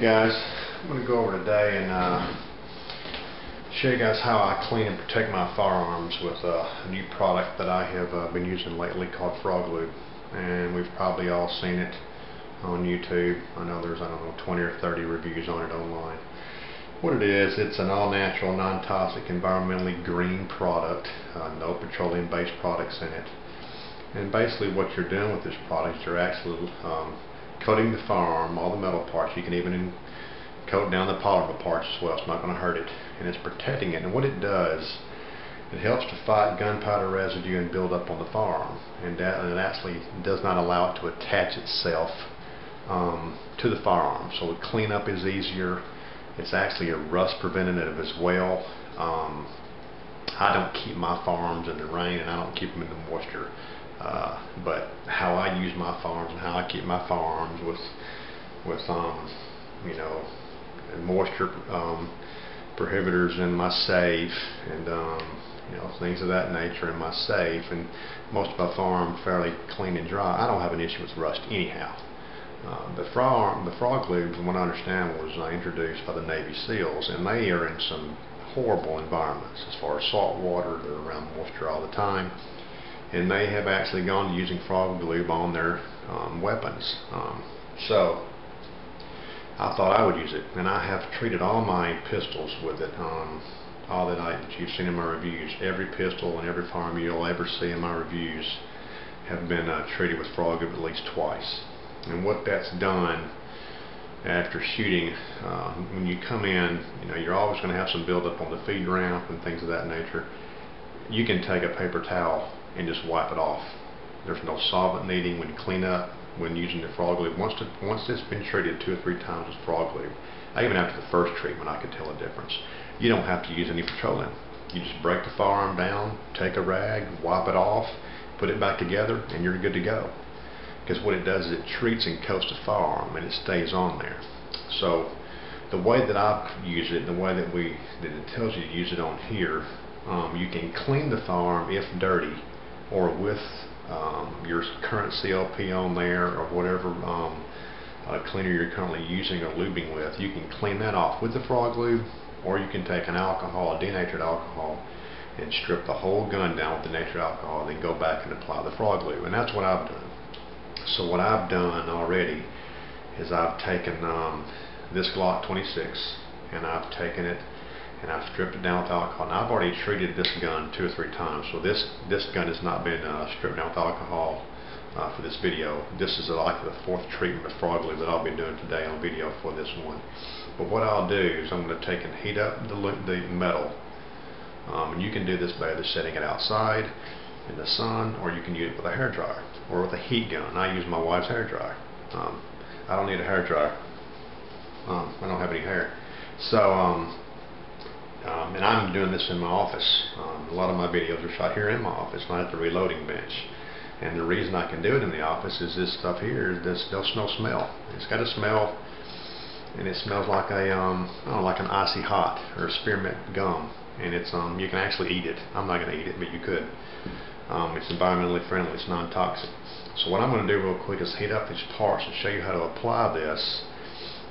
Hey guys, I'm going to go over today and show you guys how I clean and protect my firearms with a new product that I have been using lately called Frog Lube. And we've probably all seen it on YouTube. I know there's, 20 or 30 reviews on it online. What it is, it's an all-natural, non-toxic, environmentally green product, no petroleum-based products in it. And basically what you're doing with this product, you're actually coating the firearm, all the metal parts. You can even coat down the polymer parts as well. It's not going to hurt it. And it's protecting it. And what it does, it helps to fight gunpowder residue and build up on the firearm. And it actually does not allow it to attach itself to the firearm. So the cleanup is easier. It's actually a rust preventative as well. I don't keep my firearms in the rain and I don't keep them in the moisture. But how I use my firearms and how I keep my firearms with moisture prohibitors in my safe and things of that nature in my safe, and most of my firearms fairly clean and dry. I don't have an issue with rust anyhow. The Frog Lube, from what I understand, was introduced by the Navy SEALs, and they are in some horrible environments as far as salt water. They're around moisture all the time. And they have actually gone to using Frog Lube on their weapons. So I thought I would use it, and I have treated all my pistols with it. All that you've seen in my reviews, every pistol and every firearm you'll ever see in my reviews have been treated with Frog Lube at least twice. And what that's done after shooting, when you come in, you're always going to have some buildup on the feed ramp and things of that nature. You can take a paper towel and just wipe it off. There's no solvent needing when you clean up when using the Frog Lube. Once it's been treated 2 or 3 times with Frog Lube, even after the first treatment, I could tell a difference. You don't have to use any petroleum. You just break the firearm down, take a rag, wipe it off, put it back together, and you're good to go. Because what it does is it treats and coats the firearm, and it stays on there. So the way that I've used it, the way that it tells you to use it on here, you can clean the firearm if dirty, or with your current CLP on there, or whatever cleaner you're currently using or lubing with. You can clean that off with the Frog Lube, or you can take an alcohol, a denatured alcohol, and strip the whole gun down with the denatured alcohol, then go back and apply the Frog Lube. And that's what I've done. So what I've done already is I've taken this Glock 26 and I've taken it and I've stripped it down with alcohol. Now I've already treated this gun 2 or 3 times, so this gun has not been stripped down with alcohol for this video. This is like the 4th treatment with Frog Lube that I'll be doing today on video for this one. But what I'll do is I'm going to take and heat up the metal. And you can do this by either setting it outside in the sun, or you can use it with a hairdryer or with a heat gun. I use my wife's hairdryer. I don't need a hairdryer. I don't have any hair. So and I'm doing this in my office. A lot of my videos are shot here in my office, not at the reloading bench. And the reason I can do it in the office is this stuff here, there's no smell. It's got a smell, and it smells like like an icy hot or a spearmint gum. And it's you can actually eat it. I'm not going to eat it, but you could. It's environmentally friendly. It's non-toxic. So what I'm going to do real quick is heat up these parts and show you how to apply this.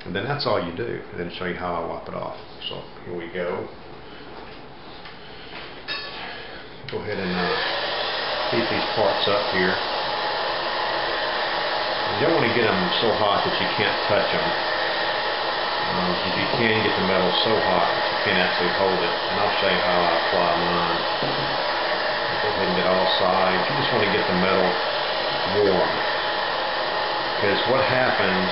And then that's all you do. And then show you how I wipe it off. So here we go. Go ahead and heat these parts up here. You don't want to get them so hot that you can't touch them. If you can, get the metal so hot that you can't actually hold it. And I'll show you how I apply mine. Go ahead and get all sides. You just want to get the metal warm. Because what happens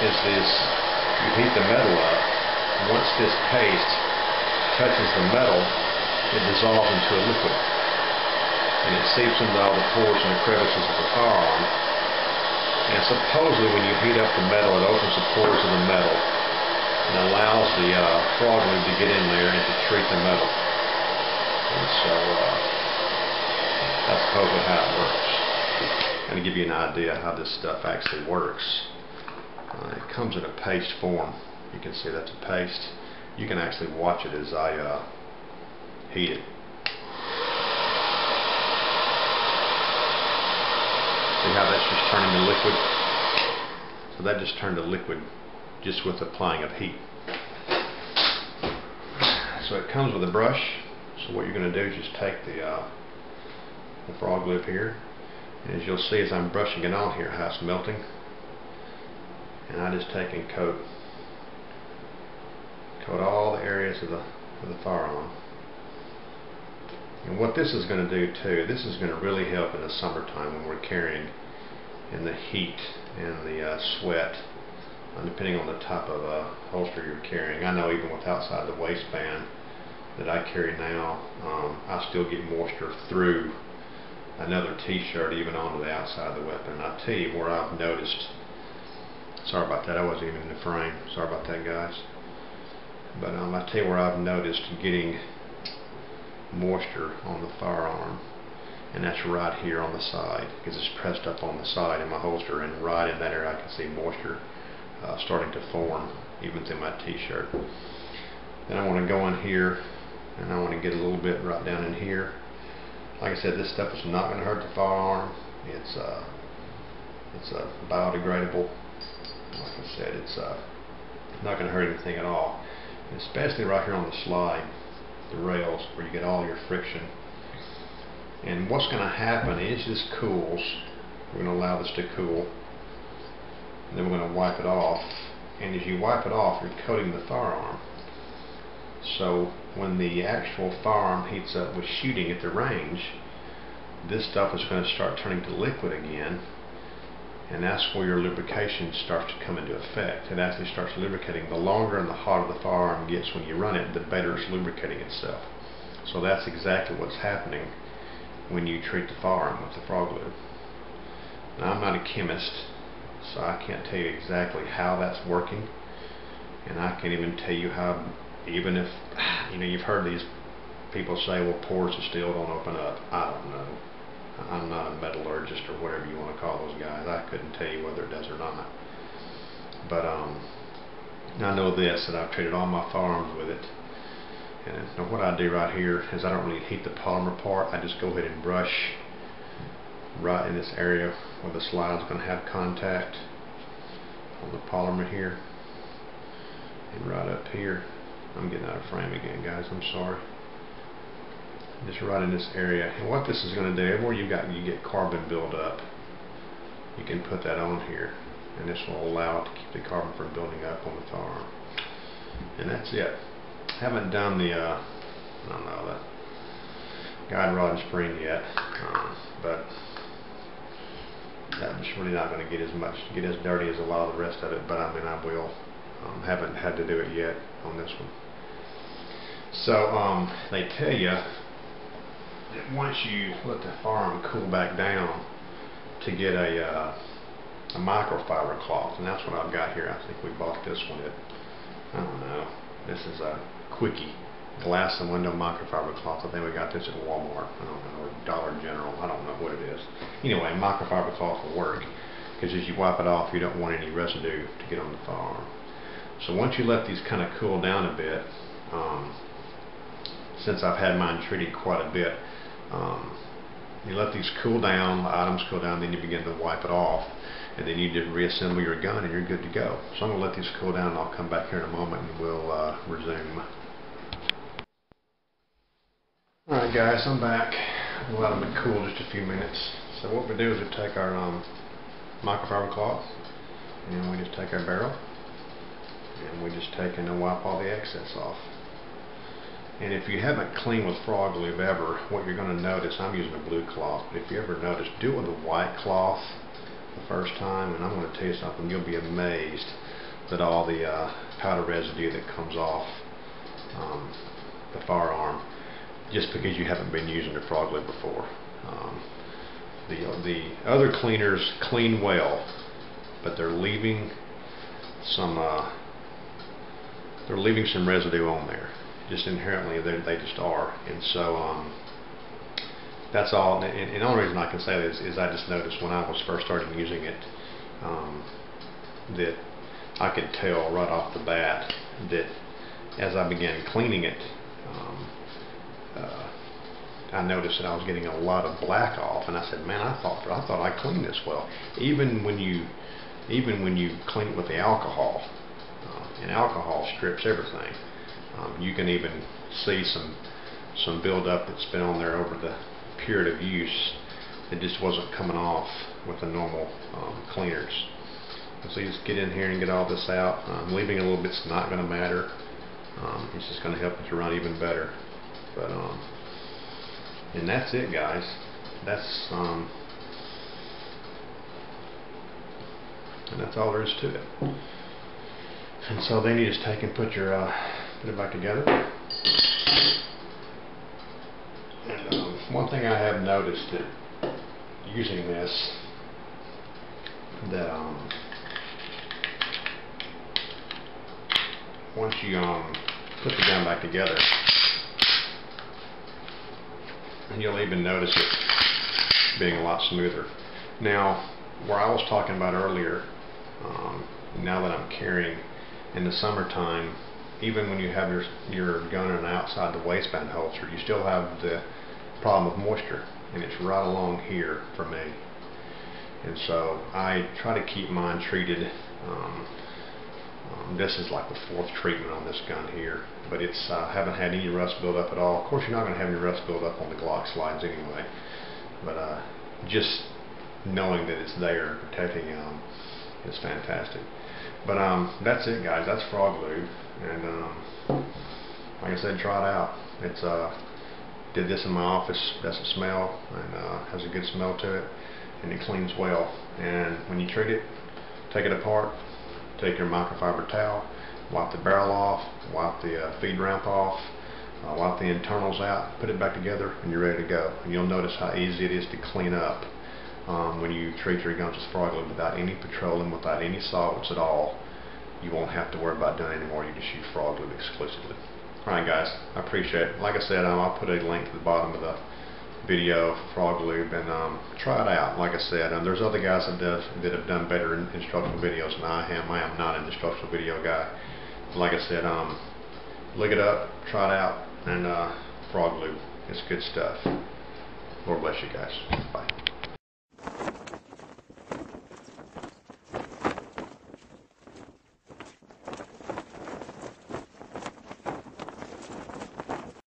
is you heat the metal up. Once this paste touches the metal, it dissolves into a liquid. And it seeps into all the pores and the crevices of the firearm. And supposedly when you heat up the metal, it opens the pores of the metal and allows the Frog Lube to get in there and to treat the metal. And so that's supposedly how it works. And to give you an idea how this stuff actually works, it comes in a paste form. You can see that's a paste. You can actually watch it as I heat it. See how that's just turning to liquid? So that just turned to liquid just with applying of heat. So it comes with a brush. So what you're going to do is just take the frog lube here, and as you'll see as I'm brushing it on here how it's melting, and I just take and coat all the areas of the firearm. And what this is going to do too, this is going to really help in the summertime when we're carrying in the heat and the sweat, depending on the type of holster you're carrying. I know even with outside the waistband that I carry now, I still get moisture through another t-shirt even onto the outside of the weapon. I'll tell you where I've noticed, sorry about that, I wasn't even in the frame, sorry about that guys, but I'll tell you where I've noticed getting moisture on the firearm, and that's right here on the side, because it's pressed up on the side in my holster, and right in that area I can see moisture starting to form even through my t-shirt. Then I want to go in here and I want to get a little bit right down in here. Like I said, this stuff is not going to hurt the firearm. It's biodegradable. Like I said, it's not going to hurt anything at all, and especially right here on the slide, the rails where you get all your friction. And what's going to happen is this cools. We're going to allow this to cool, and then we're going to wipe it off. And as you wipe it off, you're coating the firearm. So when the actual firearm heats up with shooting at the range, this stuff is going to start turning to liquid again, and that's where your lubrication starts to come into effect. It actually starts lubricating. The longer and the hotter the firearm gets when you run it, the better it's lubricating itself. So that's exactly what's happening when you treat the firearm with the frog lube. Now, I'm not a chemist, so I can't tell you exactly how that's working, and I can't even tell you how, even if, you know, you've heard these people say, well, pores of steel don't open up. I don't know. I'm not a metallurgist or whatever you want to call those guys. I couldn't tell you whether it does or not. But I know this, that I've treated all my firearms with it. And what I do right here is I don't really heat the polymer part. I just go ahead and brush right in this area where the slide is going to have contact on the polymer here, and right up here. I'm getting out of frame again, guys, I'm sorry. Just right in this area. And what this is going to do, everywhere you get carbon build up, you can put that on here, and this will allow it to keep the carbon from building up on the firearm. And that's it. Haven't done the I don't know, the guide rod and spring yet, but that's really not going to get as dirty as a lot of the rest of it. But I mean, I will. Haven't had to do it yet on this one. So they tell you that once you let the firearm cool back down, to get a microfiber cloth, and that's what I've got here. I think we bought this one at, I don't know, this is a quickie glass and window microfiber cloth. I think we got this at Walmart, I don't know, or Dollar General, I don't know what it is. Anyway, microfiber cloth will work, because as you wipe it off, you don't want any residue to get on the firearm. So once you let these kind of cool down a bit, since I've had mine treated quite a bit, you let these cool down, the items cool down, then you begin to wipe it off, and then you just reassemble your gun and you're good to go. So I'm going to let these cool down, and I'll come back here in a moment and we'll resume. Alright guys, I'm back. We'll let them cool just a few minutes. So what we do is we take our microfiber cloth, and we just take our barrel, and we just take and wipe all the excess off. And if you haven't cleaned with frog lube ever, what you're going to notice, I'm using a blue cloth, but if you ever notice, do it with a white cloth the first time, and I'm going to tell you something, you'll be amazed that all the powder residue that comes off the firearm, just because you haven't been using the frog lube before. The other cleaners clean well, but they're leaving some residue on there. Just inherently, they just are. And so that's all. And the only reason I can say this is I just noticed when I was first starting using it, that I could tell right off the bat that as I began cleaning it, I noticed that I was getting a lot of black off, and I said, man, I thought I cleaned this well. Even when you clean it with the alcohol, and alcohol strips everything. You can even see some buildup that's been on there over the period of use that just wasn't coming off with the normal cleaners. And so you just get in here and get all this out. Leaving a little bit's not going to matter. It's just going to help it to run even better. But and that's it, guys. That's and that's all there is to it. And so then you just take and put it back together. And one thing I have noticed that using this, that once you put the gun back together, and you'll even notice it being a lot smoother. Now, where I was talking about earlier, now that I'm carrying in the summertime, even when you have your gun in outside the waistband holster, you still have the problem of moisture, and it's right along here for me. And so I try to keep mine treated. This is like the 4th treatment on this gun here, but it's haven't had any rust build up at all. Of course, you're not going to have any rust build up on the Glock slides anyway, but just knowing that it's there protecting is fantastic. But that's it, guys. That's frog lube, and like I said, try it out. It's did this in my office. Doesn't smell, and has a good smell to it, and it cleans well. And when you treat it, take it apart. Take your microfiber towel, wipe the barrel off, wipe the feed ramp off, wipe the internals out, put it back together, and you're ready to go. And you'll notice how easy it is to clean up when you treat your guns with frog lube without any petroleum, without any solvents at all. You won't have to worry about doing it anymore. You just use frog lube exclusively. Alright, guys, I appreciate it. Like I said, I'll put a link to the bottom of the video for frog lube, and try it out. Like I said, there's other guys that have done better in instructional videos than I am. I am not an instructional video guy. Like I said, look it up, try it out, and frog lube, it's good stuff. Lord bless you guys. Bye.